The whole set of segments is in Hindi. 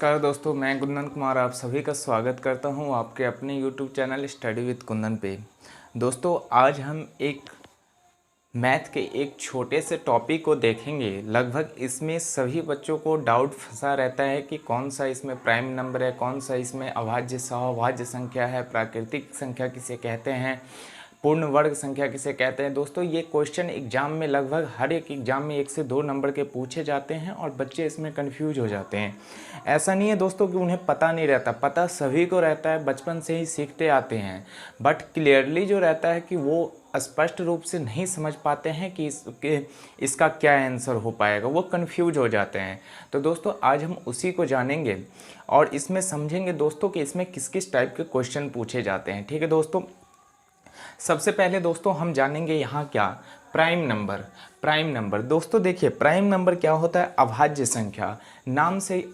नमस्कार दोस्तों, मैं कुंदन कुमार आप सभी का स्वागत करता हूं आपके अपने YouTube channel study with Kundan पे। दोस्तों आज हम एक मैथ के एक छोटे से टॉपिक को देखेंगे। लगभग इसमें सभी बच्चों को डाउट फंसा रहता है कि कौन सा इसमें प्राइम नंबर है, कौन सा इसमें अभाज्य सहअभाज्य संख्या है, प्राकृतिक संख्या किसे कहते हैं, पूर्ण वर्ग संख्या किसे कहते हैं। दोस्तों ये क्वेश्चन एग्जाम में लगभग हर एक एग्जाम में 1 से 2 नंबर के पूछे जाते हैं और बच्चे इसमें कंफ्यूज हो जाते हैं। ऐसा नहीं है दोस्तों कि उन्हें पता नहीं रहता, पता सभी को रहता है, बचपन से ही सीखते आते हैं, बट क्लियरली जो रहता है कि वो स्पष्ट रूप से नहीं समझ पाते हैं कि इसका क्या आंसर हो पाएगा, वो कंफ्यूज हो जाते हैं। तो दोस्तों आज हम उसी को जानेंगे और इसमें समझेंगे दोस्तों कि इसमें किस किस टाइप के क्वेश्चन पूछे जाते हैं। ठीक है दोस्तों, सबसे पहले दोस्तों हम जानेंगे यहाँ क्या प्राइम नंबर। प्राइम नंबर दोस्तों देखिए, प्राइम नंबर क्या होता है? अभाज्य संख्या। नाम से ही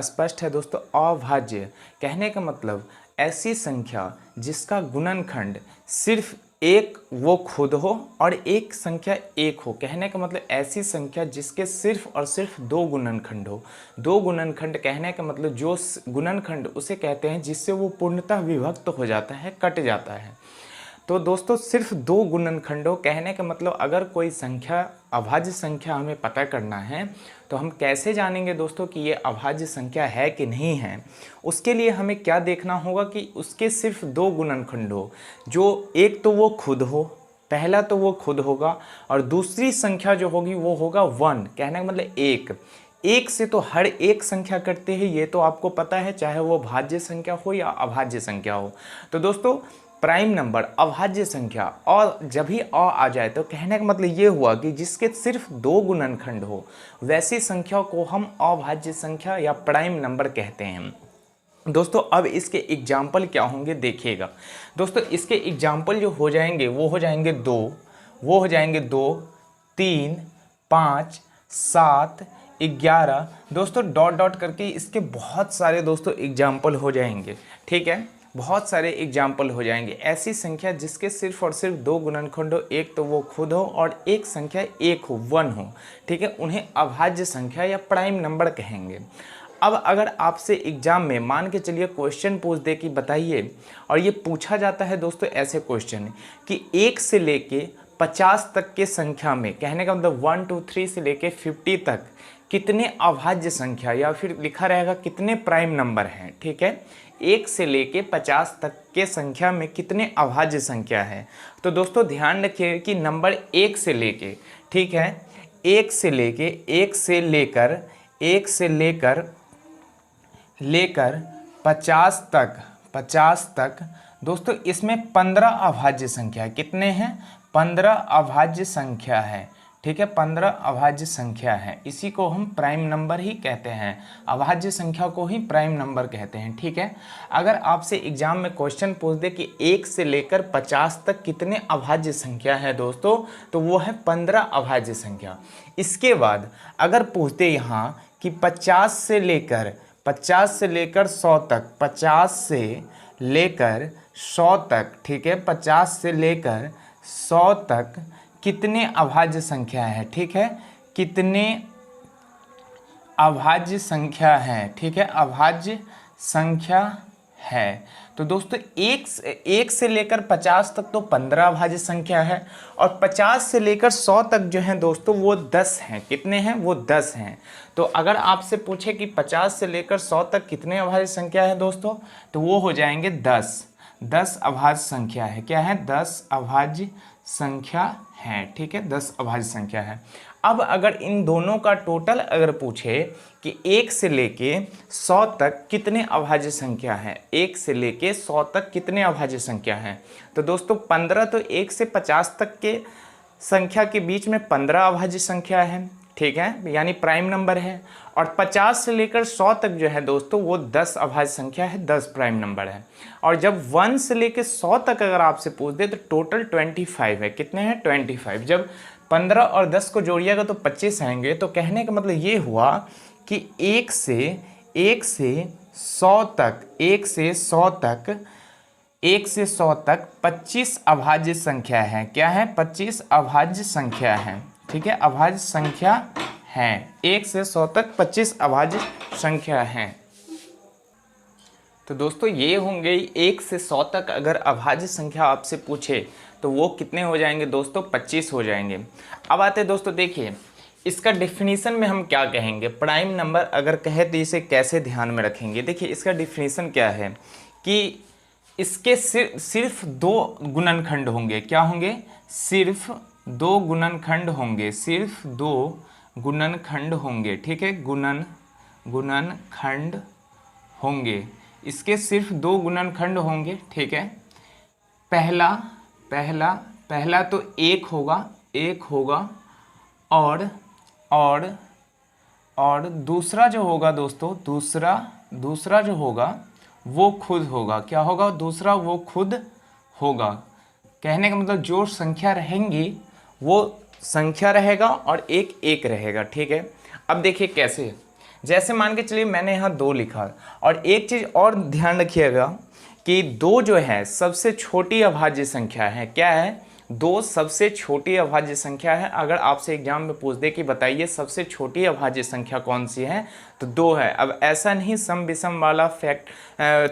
स्पष्ट है दोस्तों, अभाज्य। कहने का मतलब ऐसी संख्या जिसका गुणनखंड सिर्फ एक वो खुद हो और एक संख्या एक हो। कहने का मतलब ऐसी संख्या जिसके सिर्फ और सिर्फ 2 गुणनखंड हो। 2 गुणनखंड कहने का मतलब जो गुणनखंड उसे कहते हैं जिससे वो पूर्णतः विभक्त हो जाता है, कट जाता है। तो दोस्तों सिर्फ 2 गुणनखंडों, कहने का मतलब अगर कोई संख्या अभाज्य संख्या हमें पता करना है तो हम कैसे जानेंगे दोस्तों कि ये अभाज्य संख्या है कि नहीं है? उसके लिए हमें क्या देखना होगा कि उसके सिर्फ 2 गुणनखंड हो, जो एक तो वो खुद हो, पहला तो वो खुद होगा और दूसरी संख्या जो होगी वो होगा 1। कहने का मतलब एक से तो हर एक संख्या करते हैं, ये तो आपको पता है, चाहे वो भाज्य संख्या हो या अभाज्य संख्या हो। तो दोस्तों प्राइम नंबर अभाज्य संख्या और जब भी आ जाए तो कहने का मतलब ये हुआ कि जिसके सिर्फ 2 गुणनखंड हो वैसी संख्या को हम अभाज्य संख्या या प्राइम नंबर कहते हैं। दोस्तों अब इसके एग्जाम्पल क्या होंगे देखिएगा। दोस्तों इसके एग्जाम्पल जो हो जाएंगे वो हो जाएंगे 2, 3, 5, 7, 11। दोस्तों डॉट डॉट करके इसके बहुत सारे दोस्तों एग्जाम्पल हो जाएंगे। ठीक है, बहुत सारे एग्जाम्पल हो जाएंगे। ऐसी संख्या जिसके सिर्फ और सिर्फ 2 गुणनखंड हो, एक तो वो खुद हो और एक संख्या एक हो, 1 हो। ठीक है, उन्हें अभाज्य संख्या या प्राइम नंबर कहेंगे। अब अगर आपसे एग्जाम में मान के चलिए क्वेश्चन पूछ दे कि बताइए, और ये पूछा जाता है दोस्तों ऐसे क्वेश्चन कि 1 से लेके 50 तक के संख्या में, कहने का मतलब 1 2 3 से लेके 50 तक कितने अभाज्य संख्या या फिर लिखा रहेगा कितने प्राइम नंबर हैं। ठीक है, 1 से लेके 50 तक के संख्या में कितने अभाज्य संख्या है। तो दोस्तों ध्यान रखिए कि नंबर 1 से लेके, ठीक है, 1 से लेकर 50 तक दोस्तों इसमें 15 अभाज्य संख्या है। कितने हैं? 15 अभाज्य संख्या है। ठीक है, 15 अभाज्य संख्या है। इसी को हम प्राइम नंबर ही कहते हैं, अभाज्य संख्या को ही प्राइम नंबर कहते हैं। ठीक है, अगर आपसे एग्जाम में क्वेश्चन पूछ दे कि 1 से लेकर 50 तक कितने अभाज्य संख्या है दोस्तों, तो वो है 15 अभाज्य संख्या। इसके बाद अगर पूछ दे यहाँ कि 50 से लेकर 100 तक, 50 से लेकर 100 तक, ठीक है, 50 से लेकर 100 तक कितने अभाज्य संख्या है। ठीक है, कितने अभाज्य संख्या है। ठीक है, अभाज्य संख्या है। तो दोस्तों 1 से लेकर 50 तक तो 15 अभाज्य संख्या है और 50 से लेकर 100 तक जो है दोस्तों वो 10 हैं। कितने हैं? वो 10 हैं। तो अगर आपसे पूछे कि 50 से लेकर 100 तक कितने अभाज्य संख्या है दोस्तों, तो वो हो जाएंगे 10 अभाज्य संख्या है। क्या है? 10 अभाज्य संख्या है। ठीक है, 10 अभाज्य संख्या है। अब अगर इन दोनों का टोटल अगर पूछे कि 1 से लेके 100 तक कितने अभाज्य संख्या है, 1 से लेके 100 तक कितने अभाज्य संख्या है, तो दोस्तों 15 तो 1 से 50 तक के संख्या के बीच में 15 अभाज्य संख्या है। ठीक है, यानी प्राइम नंबर है। और 50 से लेकर 100 तक जो है दोस्तों वो 10 अभाज्य संख्या है, 10 प्राइम नंबर है। और जब 1 से लेकर 100 तक अगर आपसे पूछ दे तो टोटल 25 है। कितने हैं? 25। जब 15 और 10 को जोड़िएगा तो 25 आएंगे। तो कहने का मतलब ये हुआ कि 1 से 100 तक 25 अभाज्य संख्या है। क्या है? 25 अभाज्य संख्या है। ठीक है, अभाज्य संख्या है। 1 से 100 तक 25 अभाज्य संख्या है। तो दोस्तों ये होंगे 1 से 100 तक अगर अभाज्य संख्या आपसे पूछे तो वो कितने हो जाएंगे दोस्तों, 25 हो जाएंगे। अब आते हैं दोस्तों, देखिए इसका डेफिनेशन में हम क्या कहेंगे, प्राइम नंबर अगर कहे तो इसे कैसे ध्यान में रखेंगे। देखिए इसका डेफिनेशन क्या है कि इसके सिर्फ 2 गुणनखंड होंगे। क्या होंगे, सिर्फ 2 गुणनखंड होंगे, सिर्फ 2 गुणनखंड होंगे, ठीक है, गुणनखंड होंगे, इसके सिर्फ 2 गुणनखंड होंगे, ठीक है। पहला पहला पहला तो 1 होगा और दूसरा जो होगा दोस्तों, दूसरा जो होगा वो खुद होगा। क्या होगा, दूसरा वो खुद होगा। कहने का मतलब जो संख्या रहेंगी वो संख्या रहेगा और एक रहेगा, ठीक है। अब देखिए कैसे, जैसे मान के चलिए मैंने यहाँ 2 लिखा, और एक चीज़ और ध्यान रखिएगा कि 2 जो है सबसे छोटी अभाज्य संख्या है। क्या है, 2 सबसे छोटी अभाज्य संख्या है। अगर आपसे एग्जाम में पूछ दे कि बताइए सबसे छोटी अभाज्य संख्या कौन सी है, तो 2 है। अब ऐसा नहीं सम विषम वाला फैक्ट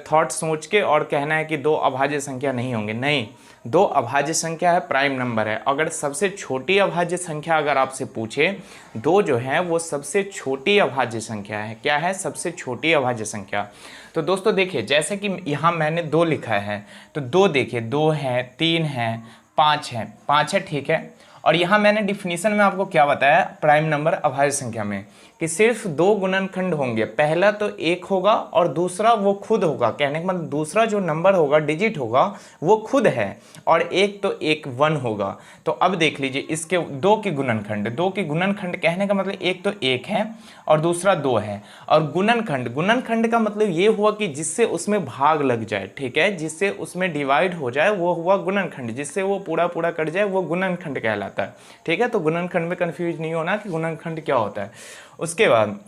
थॉट सोच के और कहना है कि 2 अभाज्य संख्या नहीं होंगे, नहीं, 2 अभाज्य संख्या है, प्राइम नंबर है। अगर सबसे छोटी अभाज्य संख्या अगर आपसे पूछे, 2 जो है वो सबसे छोटी अभाज्य संख्या है। क्या है, सबसे छोटी अभाज्य संख्या। तो दोस्तों देखिए जैसे कि यहाँ मैंने 2 लिखा है, तो 2 देखिए, 2 है, 3 है, 5 है, ठीक है। और यहाँ मैंने डिफिनीशन में आपको क्या बताया, प्राइम नंबर अभाज्य संख्या में, कि सिर्फ 2 गुणनखंड होंगे। पहला तो 1 होगा और दूसरा वो खुद होगा। कहने का मतलब दूसरा जो नंबर होगा, डिजिट होगा, वो खुद है, और एक तो 1 होगा। तो अब देख लीजिए इसके 2 के गुणनखंड कहने का मतलब एक तो 1 है और दूसरा 2 है। और गुणनखंड का मतलब ये हुआ कि जिससे उसमें भाग लग जाए, ठीक है, जिससे उसमें डिवाइड हो जाए वो हुआ गुणनखंड, जिससे वो पूरा कट जाए वो गुणनखंड कहलाता है, ठीक है। तो गुणनखंड में कंफ्यूज नहीं होना कि गुणनखंड क्या होता है। उसके बाद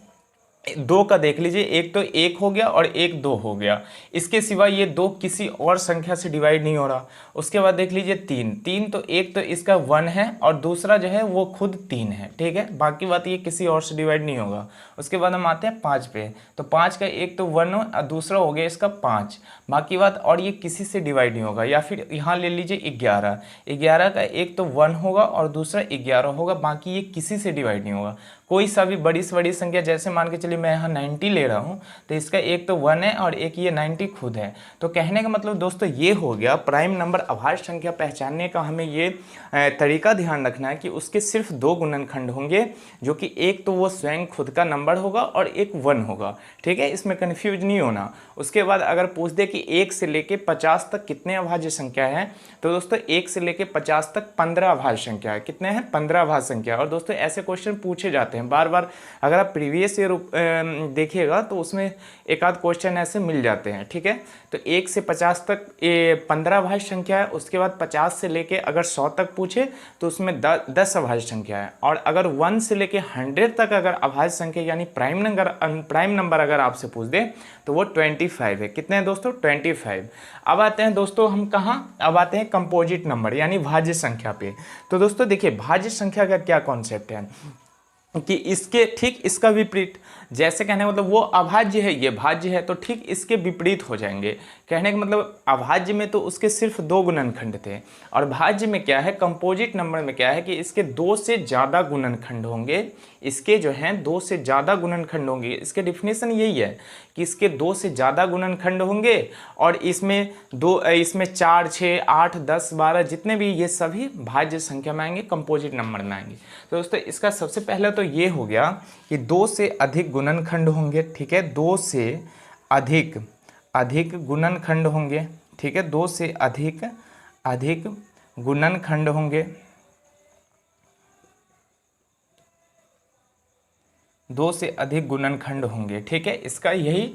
2 का देख लीजिए, एक तो 1 हो गया और एक 2 हो गया, इसके सिवा ये 2 किसी और संख्या से डिवाइड नहीं हो रहा। उसके बाद देख लीजिए 3 तो एक तो इसका 1 है और दूसरा जो है वो खुद 3 है, ठीक है, बाकी बात ये किसी और से डिवाइड नहीं होगा। उसके बाद हम आते हैं 5 पे, तो 5 का एक तो 1 और दूसरा हो गया इसका 5, बाकी बात, और ये किसी से डिवाइड नहीं होगा। या फिर यहाँ ले लीजिए 11 का एक तो 1 होगा और दूसरा 11 होगा, बाकी ये किसी से डिवाइड नहीं होगा। कोई सा भी बड़ी से बड़ी संख्या, जैसे मान के चलिए मैं यहाँ 90 ले रहा हूँ, तो इसका एक तो 1 है और एक ये 90 खुद है। तो कहने का मतलब दोस्तों ये हो गया प्राइम नंबर अभाज्य संख्या पहचानने का। हमें ये तरीका ध्यान रखना है कि उसके सिर्फ 2 गुणनखंड होंगे, जो कि एक तो वो स्वयं खुद का नंबर होगा और एक 1 होगा, ठीक है, इसमें कन्फ्यूज नहीं होना। उसके बाद अगर पूछ दे कि 1 से लेके 50 तक कितने अभाज्य संख्या है, तो दोस्तों 1 से लेके 50 तक 15 अभाज्य संख्या है। कितने हैं, 15 अभाज्य संख्या। और दोस्तों ऐसे क्वेश्चन पूछे जाते हैं बार बार, अगर आप प्रीवियस ईयर देखिएगा तो उसमें एक आध क्वेश्चन ऐसे मिल जाते हैं, ठीक है। तो 1 से 50 तक 15 अभाज्य संख्या है। उसके बाद 50 से लेके अगर 100 तक पूछे तो उसमें 10 अभाज्य संख्या है। और अगर 1 से लेके 100 तक अगर अभाज्य संख्या यानी प्राइम नंबर अगर आपसे पूछ दे तो वो 25 है। कितने हैं दोस्तों, 25। अब आते हैं दोस्तों हम कहाँ, अब आते हैं कंपोजिट नंबर यानी भाज्य संख्या पे। तो दोस्तों देखिए भाज्य संख्या का क्या कॉन्सेप्ट है कि इसके ठीक इसका विपरीत, जैसे कहने का मतलब वो अभाज्य है ये भाज्य है, तो ठीक इसके विपरीत हो जाएंगे। कहने का मतलब अभाज्य में तो उसके सिर्फ 2 गुणनखंड थे, और भाज्य में क्या है, कंपोजिट नंबर में क्या है कि इसके 2 से ज़्यादा गुणनखंड होंगे। इसके जो हैं 2 से ज़्यादा गुणनखंड होंगे। इसके डिफिनेशन यही है कि इसके 2 से ज़्यादा गुणनखंड होंगे, और इसमें 4, 6, 8, 10, 12 जितने भी ये सभी भाज्य संख्या में आएंगे, कंपोजिट नंबर में आएंगे। तो दोस्तों इसका सबसे पहले तो ये हो गया कि 2 से अधिक गुणनखंड होंगे, ठीक है, 2 से अधिक गुणनखंड होंगे, ठीक है, 2 से अधिक गुणनखंड होंगे, 2 से अधिक गुणनखंड होंगे, ठीक है। इसका यही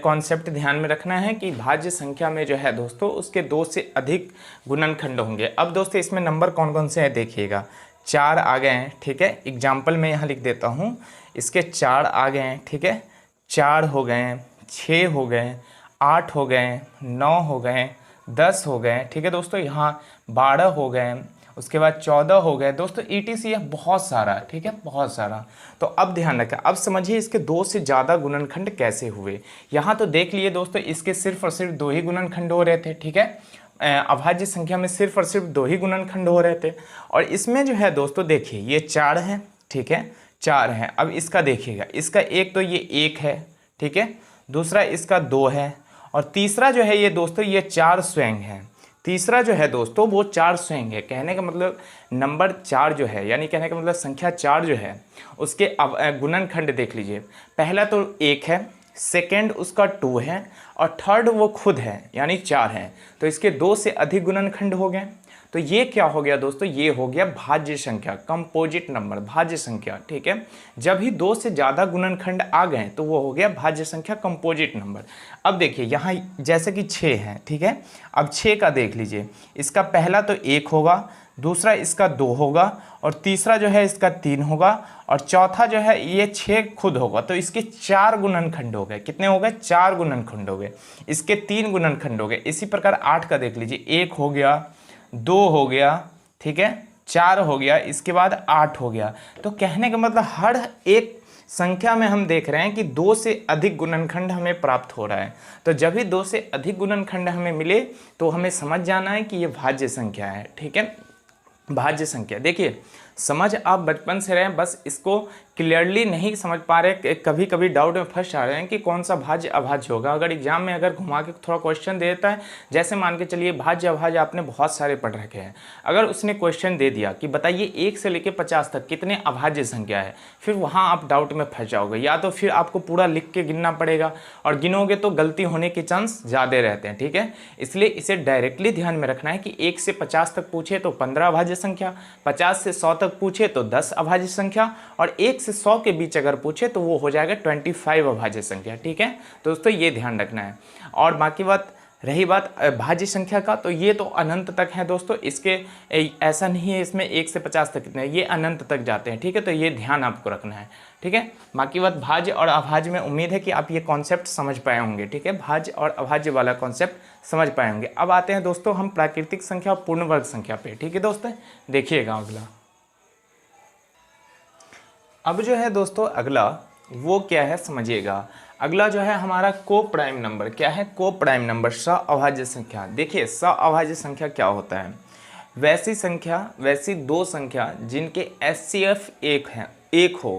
कॉन्सेप्ट ध्यान में रखना है कि भाज्य संख्या में जो है दोस्तों उसके 2 से अधिक गुणनखंड होंगे। अब दोस्तों इसमें नंबर कौन कौन से हैं देखिएगा, 4 आ गए हैं, ठीक है, एग्जाम्पल मैं यहाँ लिख देता हूँ, इसके 4 आ गए हैं, ठीक है, 4 हो गए, 6 हो गए, 8 हो गए, 9 हो गए, 10 हो गए, ठीक है दोस्तों, यहाँ 12 हो गए, उसके बाद 14 हो गए दोस्तों, ETC बहुत सारा, ठीक है, बहुत सारा। तो अब ध्यान रखें, अब समझिए इसके 2 से ज़्यादा गुणनखंड कैसे हुए। यहाँ तो देख लिए दोस्तों, इसके सिर्फ और सिर्फ 2 ही गुणनखंड हो रहे थे, ठीक है, अभाज्य संख्या में सिर्फ और सिर्फ 2 ही गुणनखंड हो रहे थे। और इसमें जो है दोस्तों देखिए ये 4 है, ठीक है, 4 है। अब इसका देखिएगा, इसका एक तो ये 1 है, ठीक है, दूसरा इसका 2 है, और तीसरा जो है ये दोस्तों ये 4 स्वयं है। तीसरा जो है दोस्तों वो 4 स्वयं है। कहने का मतलब नंबर 4 जो है, यानी कहने का मतलब संख्या 4 जो है उसके गुणनखंड देख लीजिए। पहला तो 1 है, सेकेंड उसका 2 है, और थर्ड वो खुद है यानी 4 है। तो इसके 2 से अधिक गुणनखंड हो गए। तो ये क्या हो गया दोस्तों, ये हो गया भाज्य संख्या, कंपोजिट नंबर, भाज्य संख्या, ठीक है। जब ही 2 से ज़्यादा गुणनखंड आ गए तो वो हो गया भाज्य संख्या, कंपोजिट नंबर। अब देखिए यहाँ जैसे कि 6 है, ठीक है, अब 6 का देख लीजिए, इसका पहला तो 1 होगा, दूसरा इसका 2 होगा, और तीसरा जो है इसका 3 होगा, और चौथा जो है ये 6 खुद होगा। तो इसके 4 गुणनखंड हो गए। कितने हो गए? 4 गुणनखंड हो गए। इसके 3 गुणनखंड हो गए। इसी प्रकार 8 का देख लीजिए, 1 हो गया, 2 हो गया, ठीक है, 4 हो गया, इसके बाद 8 हो गया। तो कहने का मतलब हर एक संख्या में हम देख रहे हैं कि 2 से अधिक गुणनखंड हमें प्राप्त हो रहा है। तो जब भी 2 से अधिक गुणनखंड हमें मिले तो हमें समझ जाना है कि ये भाज्य संख्या है, ठीक है, भाज्य संख्या। देखिए समझ आप बचपन से रहे हैं, बस इसको क्लियरली नहीं समझ पा रहे, कभी कभी डाउट में फंस जा रहे हैं कि कौन सा भाज्य अभाज्य होगा। अगर एग्जाम में अगर घुमा के थोड़ा क्वेश्चन दे देता है, जैसे मान के चलिए भाज्य अभाज्य आपने बहुत सारे पढ़ रखे हैं, अगर उसने क्वेश्चन दे दिया कि बताइए 1 से लेकर 50 तक कितने अभाज्य संख्या है, फिर वहाँ आप डाउट में फंस जाओगे। या तो फिर आपको पूरा लिख के गिनना पड़ेगा, और गिनोगे तो गलती होने के चांस ज़्यादा रहते हैं, ठीक है। इसलिए इसे डायरेक्टली ध्यान में रखना है कि 1 से 50 तक पूछे तो 15 अभाज्य संख्या, 50 से 100 तक पूछे तो 10 अभाज्य संख्या, और 1 से 100 के बीच अगर पूछे तो वो हो जाएगा 25 अभाज्य संख्या, ठीक है। तो दोस्तों ये ध्यान रखना है। और बाकी बात रही बात भाज्य संख्या का, तो ये तो अनंत तक है दोस्तों। इसके ऐसा नहीं है इसमें 1 से 50 तक कितने, ये अनंत तक जाते हैं, ठीक है। तो ये ध्यान आपको रखना है, ठीक है। बाकी बात भाज्य और अभाज्य में उम्मीद है कि आप ये कॉन्सेप्ट समझ पाए होंगे, ठीक है, भाज्य और अभाज्य वाला कॉन्सेप्ट समझ पाए होंगे। अब आते हैं दोस्तों हम प्राकृतिक संख्या और पूर्ण वर्ग संख्या पे, ठीक है दोस्तों। देखिएगा अगला, अब जो है दोस्तों अगला वो क्या है समझिएगा। अगला जो है हमारा को प्राइम नंबर। क्या है? को प्राइम नंबर, अभाज्य संख्या। देखिए अभाज्य संख्या क्या होता है? वैसी संख्या, वैसी 2 संख्या जिनके HCF 1 हो।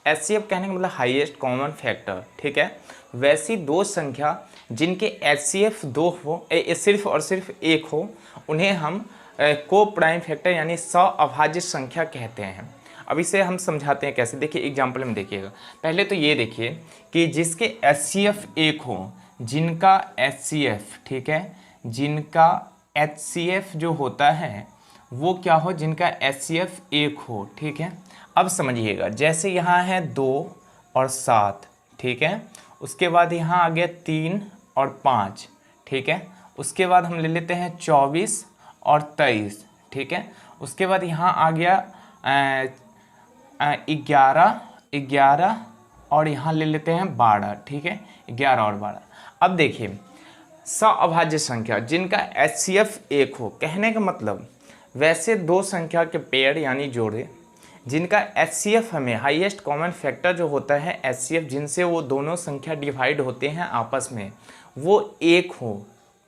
HCF कहने का मतलब हाईएस्ट कॉमन फैक्टर, ठीक है। वैसी 2 संख्या जिनके HCF 2 हो, सिर्फ और सिर्फ 1 हो, उन्हें हम को प्राइम फैक्टर यानी अभाज्य संख्या कहते हैं। अब इसे हम समझाते हैं कैसे। देखिए एग्जाम्पल में देखिएगा। पहले तो ये देखिए कि जिसके HCF 1 हो, जिनका HCF, ठीक है, जिनका HCF जो होता है वो क्या हो, जिनका HCF 1 हो, ठीक है। अब समझिएगा, जैसे यहाँ है 2 और 7, ठीक है, उसके बाद यहाँ आ गया 3 और 5, ठीक है, उसके बाद हम ले लेते हैं 24 और 23, ठीक है, उसके बाद यहाँ आ गया 11 और यहाँ ले लेते हैं 12, ठीक है, 11 और 12। अब देखिए अभाज्य संख्या जिनका HCF 1 हो, कहने का मतलब वैसे 2 संख्या के पेयर यानी जोड़े जिनका HCF हमें हाईएस्ट कॉमन फैक्टर जो होता है HCF, जिनसे वो दोनों संख्या डिवाइड होते हैं आपस में, वो 1 हो।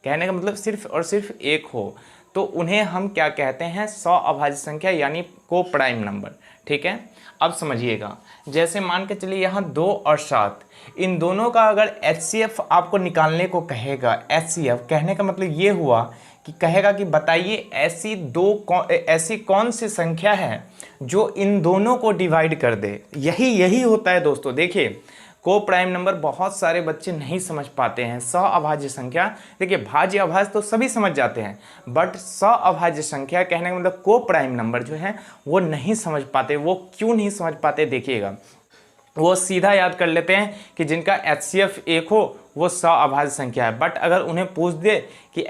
कहने का मतलब सिर्फ और सिर्फ 1 हो, तो उन्हें हम क्या कहते हैं? अभाज्य संख्या यानी को प्राइम नंबर, ठीक है। अब समझिएगा, जैसे मान के चलिए यहाँ 2 और 7, इन दोनों का अगर HCF आपको निकालने को कहेगा, HCF कहने का मतलब ये हुआ कि कहेगा कि बताइए ऐसी कौन सी संख्या है जो इन दोनों को डिवाइड कर दे। यही होता है दोस्तों। देखिए को प्राइम नंबर बहुत सारे बच्चे नहीं समझ पाते हैं। अभाज्य संख्या, देखिए भाज्य अभाज्य तो सभी समझ जाते हैं, बट अभाज्य संख्या कहने का मतलब को प्राइम नंबर जो है वो नहीं समझ पाते। वो क्यों नहीं समझ पाते? देखिएगा, वो सीधा याद कर लेते हैं कि जिनका HCF 1 हो वो अभाज्य संख्या है। बट अगर उन्हें पूछ दे कि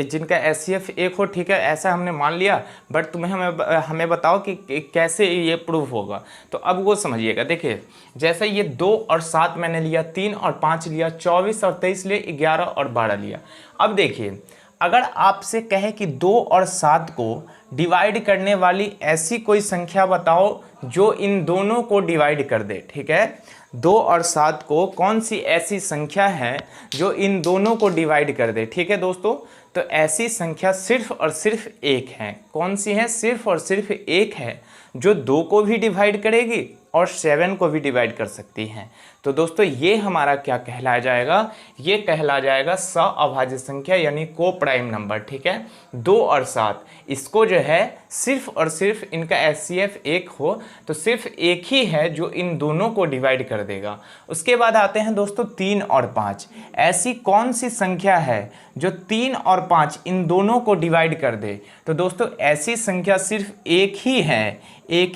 जिनका HCF 1 हो, ठीक है, ऐसा हमने मान लिया, बट तुम्हें हमें बताओ कि कैसे ये प्रूफ होगा, तो अब वो समझिएगा। देखिए जैसे ये 2 और 7 मैंने लिया, 3 और 5 लिया, 24 और 23 लिए, 11 और 12 लिया। अब देखिए अगर आपसे कहे कि 2 और 7 को डिवाइड करने वाली ऐसी कोई संख्या बताओ जो इन दोनों को डिवाइड कर दे, ठीक है, 2 और 7 को कौन सी ऐसी संख्या है जो इन दोनों को डिवाइड कर दे, ठीक है दोस्तों। तो ऐसी संख्या सिर्फ और सिर्फ एक है। कौन सी है? सिर्फ और सिर्फ एक है जो 2 को भी डिवाइड करेगी और 7 को भी डिवाइड कर सकती हैं। तो दोस्तों ये हमारा क्या कहलाया जाएगा? ये कहला जाएगा सअभाज्य संख्या यानी को प्राइम नंबर, ठीक है। 2 और 7 इसको जो है सिर्फ और सिर्फ इनका एचसीएफ एक हो तो सिर्फ एक ही है जो इन दोनों को डिवाइड कर देगा। उसके बाद आते हैं दोस्तों 3 और 5। ऐसी कौन सी संख्या है जो 3 और 5 इन दोनों को डिवाइड कर दे? तो दोस्तों ऐसी संख्या सिर्फ एक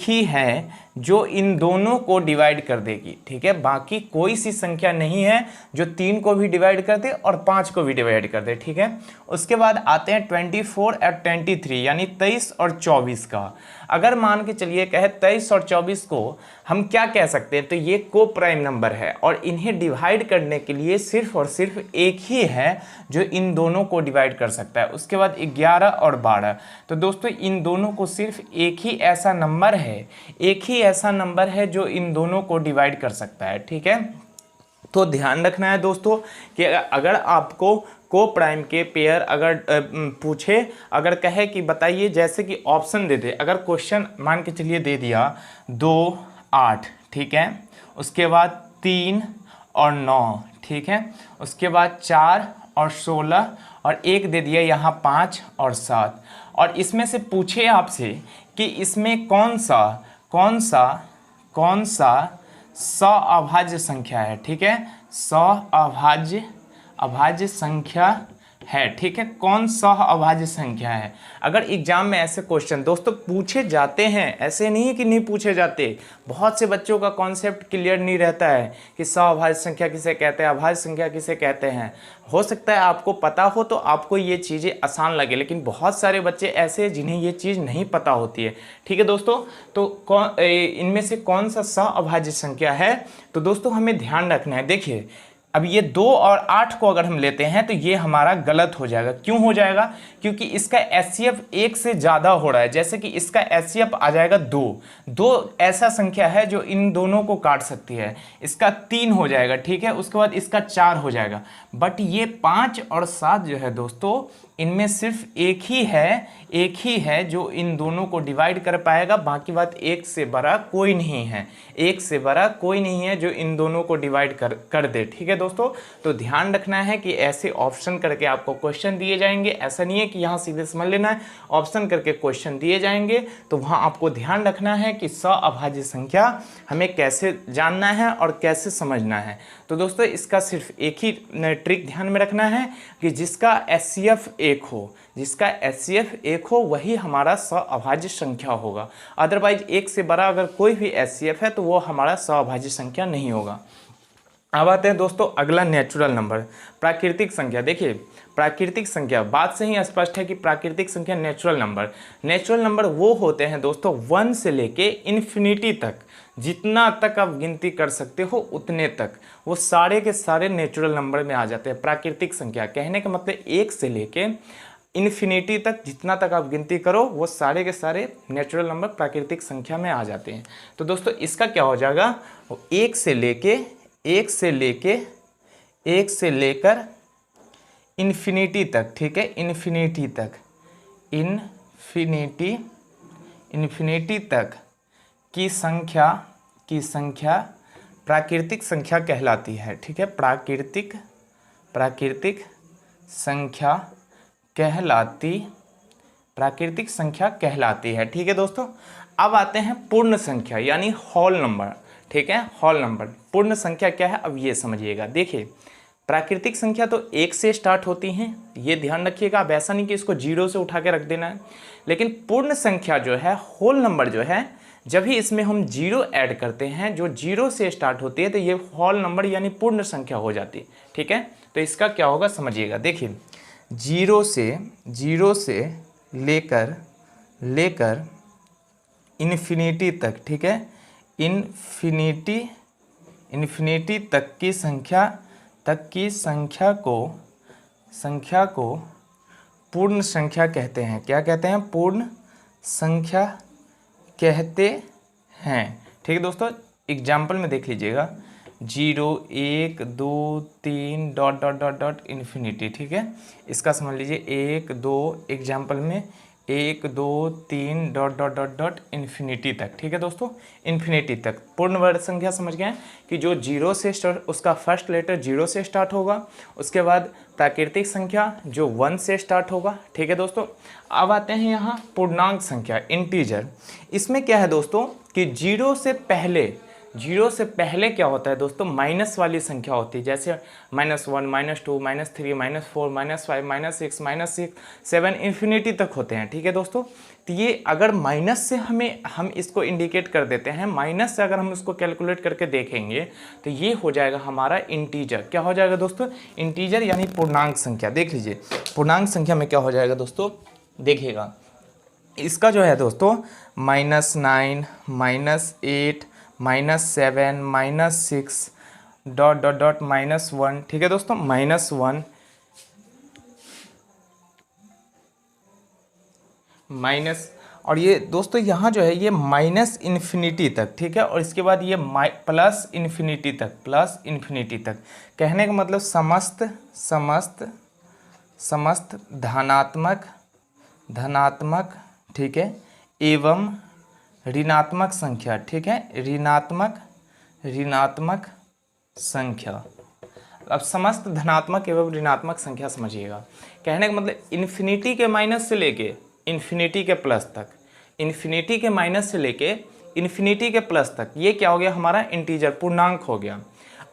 ही है जो इन दोनों को डिवाइड कर देगी, ठीक है। बाकी कोई सी संख्या नहीं है जो 3 को भी डिवाइड कर दे और 5 को भी डिवाइड कर दे, ठीक है। उसके बाद आते हैं 24 और 23 यानी 23 और 24 का। अगर मान के चलिए कहे 23 और 24 को हम क्या कह सकते हैं? तो ये को प्राइम नंबर है और इन्हें डिवाइड करने के लिए सिर्फ और सिर्फ एक ही है जो इन दोनों को डिवाइड कर सकता है। उसके बाद 11 और 12। तो दोस्तों इन दोनों को सिर्फ एक ही ऐसा नंबर है जो इन दोनों को डिवाइड कर सकता है, ठीक है। तो ध्यान रखना है दोस्तों कि अगर आपको को प्राइम के पेयर अगर पूछे, अगर कहे कि बताइए, जैसे कि ऑप्शन दे दे, अगर क्वेश्चन मान के चलिए दे दिया 2 8, ठीक है, उसके बाद 3 और 9, ठीक है, उसके बाद 4 और 16 और एक दे दिया यहाँ 5 और 7, और इसमें से पूछे आपसे कि इसमें कौन सा सअभाज्य संख्या है, ठीक है, अभाज्य संख्या है, ठीक है, कौन सा अभाज्य संख्या है। अगर एग्जाम में ऐसे क्वेश्चन दोस्तों पूछे जाते हैं, ऐसे नहीं है कि नहीं पूछे जाते, बहुत से बच्चों का कॉन्सेप्ट क्लियर नहीं रहता है कि सअभाज्य संख्या किसे कहते हैं, अभाज्य संख्या किसे कहते हैं। हो सकता है आपको पता हो तो आपको ये चीज़ें आसान लगे, लेकिन बहुत सारे बच्चे ऐसे हैं जिन्हें ये चीज़ नहीं पता होती है, ठीक है दोस्तों। तो इनमें से कौन सा सअभाज्य संख्या है? तो दोस्तों हमें ध्यान रखना है। देखिए अब ये 2 और 8 को अगर हम लेते हैं तो ये हमारा गलत हो जाएगा। क्यों हो जाएगा? क्योंकि इसका एचसीएफ 1 से ज़्यादा हो रहा है। जैसे कि इसका एचसीएफ आ जाएगा 2 ऐसा संख्या है जो इन दोनों को काट सकती है। इसका 3 हो जाएगा, ठीक है, उसके बाद इसका 4 हो जाएगा। बट ये 5 और 7 जो है दोस्तों, इनमें सिर्फ एक ही है जो इन दोनों को डिवाइड कर पाएगा। बाकी बात एक से बड़ा कोई नहीं है जो इन दोनों को डिवाइड कर दे, ठीक है दोस्तों। तो ध्यान रखना है कि ऐसे ऑप्शन करके आपको क्वेश्चन दिए जाएंगे। ऐसा नहीं है कि यहाँ सीधे समझ लेना है, ऑप्शन करके क्वेश्चन दिए जाएंगे तो वहाँ आपको ध्यान रखना है कि सअभाज्य संख्या हमें कैसे जानना है और कैसे समझना है। तो दोस्तों इसका सिर्फ एक ही ट्रिक ध्यान में रखना है कि जिसका एचसीएफ एक हो वही हमारा सअभाज्य संख्या होगा। अदरवाइज एक से बड़ा अगर कोई भी एचसीएफ है तो वो हमारा सअभाज्य संख्या नहीं होगा। अब आते हैं दोस्तों अगला नेचुरल नंबर, प्राकृतिक संख्या। देखिए प्राकृतिक संख्या, बात से ही स्पष्ट है कि प्राकृतिक संख्या नेचुरल नंबर वो होते हैं दोस्तों 1 से लेके इन्फिनिटी तक, जितना तक आप गिनती कर सकते हो उतने तक, वो सारे के सारे नेचुरल नंबर में आ जाते हैं। प्राकृतिक संख्या कहने का मतलब 1 से लेके इन्फिनिटी तक जितना तक आप गिनती करो वो सारे के सारे नेचुरल नंबर प्राकृतिक संख्या में आ जाते हैं। तो दोस्तों इसका क्या हो जाएगा? 1 से लेकर इन्फिनिटी तक, ठीक है, इन्फिनिटी तक की संख्या प्राकृतिक संख्या कहलाती है, ठीक है, प्राकृतिक संख्या कहलाती है, ठीक है दोस्तों। अब आते हैं पूर्ण संख्या यानी होल नंबर, ठीक है, होल नंबर। पूर्ण संख्या क्या है अब ये समझिएगा। देखिए प्राकृतिक संख्या तो 1 से स्टार्ट होती हैं, ये ध्यान रखिएगा। अब ऐसा नहीं कि इसको 0 से उठा के रख देना है, लेकिन पूर्ण संख्या जो है, होल नंबर जो है, जब भी इसमें हम 0 ऐड करते हैं, जो 0 से स्टार्ट होती है, तो ये होल नंबर यानी पूर्ण संख्या हो जाती है, ठीक है। तो इसका क्या होगा समझिएगा। देखिए 0 से लेकर इन्फिनिटी तक, ठीक है, इन्फिनिटी तक की संख्या को पूर्ण संख्या कहते हैं। क्या कहते हैं? पूर्ण संख्या कहते हैं। ठीक है दोस्तों, एग्जाम्पल में देख लीजिएगा, 0 1 2 3 dot dot dot dot infinity. ठीक है, इसका समझ लीजिए 1 2 एग्जाम्पल में 1 2 3 dot dot dot dot infinity तक। ठीक है दोस्तों, इन्फिनिटी तक पूर्ण वर्ग संख्या समझ गए कि जो 0 से उसका फर्स्ट लेटर 0 से स्टार्ट होगा, उसके बाद प्राकृतिक संख्या जो 1 से स्टार्ट होगा। ठीक है दोस्तों, अब आते हैं यहाँ पूर्णांक संख्या, इंटीजर। इसमें क्या है दोस्तों कि 0 से पहले क्या होता है दोस्तों, माइनस वाली संख्या होती है, जैसे -1 -2 -3 -4 -5 -6 -7 इन्फिनिटी तक होते हैं। ठीक है दोस्तों, तो ये अगर माइनस से हम इसको इंडिकेट कर देते हैं, माइनस से अगर हम इसको कैलकुलेट करके देखेंगे तो ये हो जाएगा हमारा इंटीजर। क्या हो जाएगा दोस्तों? इंटीजर यानी पूर्णांक संख्या। देख लीजिए पूर्णांक संख्या में क्या हो जाएगा दोस्तों, देखिएगा इसका जो है दोस्तों -9 -8 -7 -6 डॉट डॉट डॉट -1। ठीक है दोस्तों, -1 माइनस, और ये दोस्तों यहाँ जो है ये माइनस इन्फिनिटी तक। ठीक है, और इसके बाद ये प्लस इन्फिनिटी तक। कहने का मतलब समस्त धनात्मक ठीक है एवं ऋणात्मक संख्या। ठीक है, ऋणात्मक संख्या। अब समस्त धनात्मक एवं ऋणात्मक संख्या समझिएगा। कहने का मतलब इन्फिनिटी के माइनस से लेके इन्फिनिटी के प्लस तक, इन्फिनिटी के माइनस से लेके इन्फिनिटी के प्लस तक, ये क्या हो गया हमारा इंटीजर, पूर्णांक हो गया।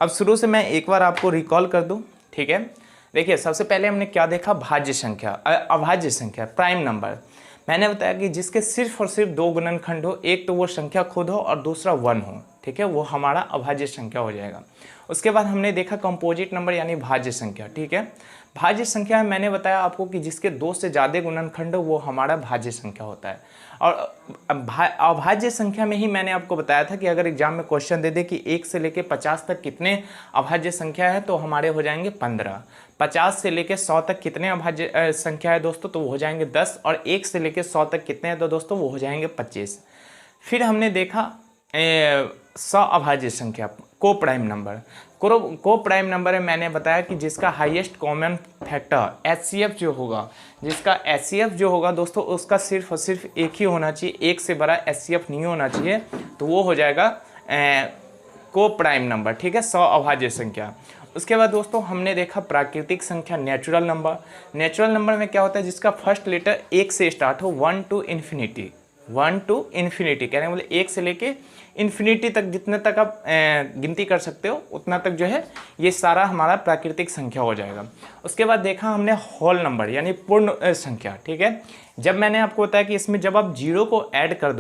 अब शुरू से मैं एक बार आपको रिकॉल कर दूं। ठीक है, देखिए सबसे पहले हमने क्या देखा, भाज्य संख्या, अभाज्य संख्या, प्राइम नंबर। मैंने बताया कि जिसके सिर्फ और सिर्फ 2 गुणनखंड हो, एक तो वो संख्या खुद हो और दूसरा 1 हो। ठीक है, वो हमारा अभाज्य संख्या हो जाएगा। उसके बाद हमने देखा कंपोजिट नंबर यानी भाज्य संख्या। ठीक है, भाज्य संख्या में मैंने बताया आपको कि जिसके 2 से ज़्यादा गुणनखंड हो वो हमारा भाज्य संख्या होता है। और अभाज्य संख्या में ही मैंने आपको बताया था कि अगर एग्जाम में क्वेश्चन दे दे कि 1 से लेके 50 तक कितने अभाज्य संख्या है तो हमारे हो जाएंगे 15। 50 से लेके 100 तक कितने अभाज्य संख्या है दोस्तों, तो वो हो जाएंगे 10। और 1 से लेके 100 तक कितने हैं तो दोस्तों वो हो जाएंगे 25। फिर हमने देखा 100 अभाज्य संख्या, को प्राइम नंबर। को प्राइम नंबर में मैंने बताया कि जिसका हाईएस्ट कॉमन फैक्टर HCF जो होगा, जिसका HCF जो होगा दोस्तों उसका सिर्फ और सिर्फ एक ही होना चाहिए, एक से बड़ा HCF नहीं होना चाहिए, तो वो हो जाएगा को प्राइम नंबर। ठीक है, 100 अभाज्य संख्या। उसके बाद दोस्तों हमने देखा प्राकृतिक संख्या, नेचुरल नंबर। नेचुरल नंबर में क्या होता है, जिसका फर्स्ट लेटर 1 से स्टार्ट हो, 1 to infinity, 1 to infinity, कहने मतलब 1 से लेके इन्फिनिटी तक, जितने तक आप गिनती कर सकते हो उतना तक जो है ये सारा हमारा प्राकृतिक संख्या हो जाएगा। उसके बाद देखा हमने होल नंबर यानी पूर्ण संख्या। ठीक है, जब मैंने आपको बताया कि इसमें जब आप 0 को ऐड कर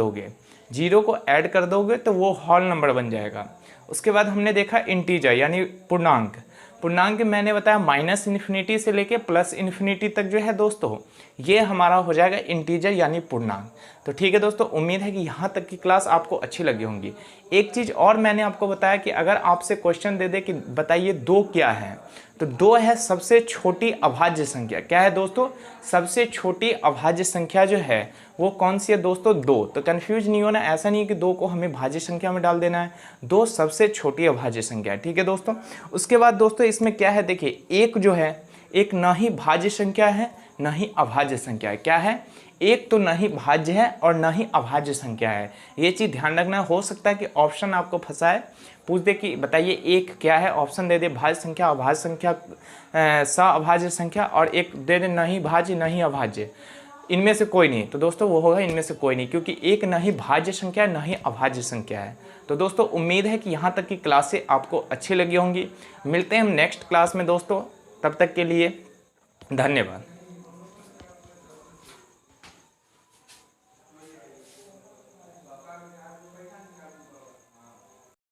दोगे तो वो होल नंबर बन जाएगा। उसके बाद हमने देखा इंटीजर यानी पूर्णांक। पूर्णांक मैंने बताया माइनस इन्फिनिटी से लेके प्लस इन्फिनिटी तक जो है दोस्तों ये हमारा हो जाएगा इंटीजर यानी पूर्णांक। तो ठीक है दोस्तों, उम्मीद है कि यहाँ तक की क्लास आपको अच्छी लगी होंगी। एक चीज़ और मैंने आपको बताया कि अगर आपसे क्वेश्चन दे दे कि बताइए 2 क्या है, तो 2 है सबसे छोटी अभाज्य संख्या। क्या है दोस्तों, सबसे छोटी अभाज्य संख्या जो है वो कौन सी है दोस्तों, 2। तो कन्फ्यूज नहीं होना, ऐसा नहीं है कि 2 को हमें भाज्य संख्या में डाल देना है, 2 सबसे छोटी अभाज्य संख्या है। ठीक है दोस्तों, उसके बाद दोस्तों इसमें क्या है, देखिए एक जो है, एक ना ही भाज्य संख्या है ना ही अभाज्य संख्या है। क्या है, एक तो ना ही भाज्य है और ना ही अभाज्य संख्या है। ये चीज़ ध्यान रखना। हो सकता है कि ऑप्शन आपको फंसाए, पूछ दे कि बताइए एक क्या है, ऑप्शन दे दे भाज्य संख्या, अभाज्य संख्या, अभाज्य संख्या, और एक दे दे ना ही भाज्य ना ही अभाज्य, इनमें से कोई नहीं। तो दोस्तों वो होगा इनमें से कोई नहीं, क्योंकि एक ना ही भाज्य संख्या है ना ही अभाज्य संख्या है। तो दोस्तों उम्मीद है कि यहाँ तक की क्लासें आपको अच्छी लगी होंगी। मिलते हैं हम नेक्स्ट क्लास में दोस्तों, तब तक के लिए धन्यवाद।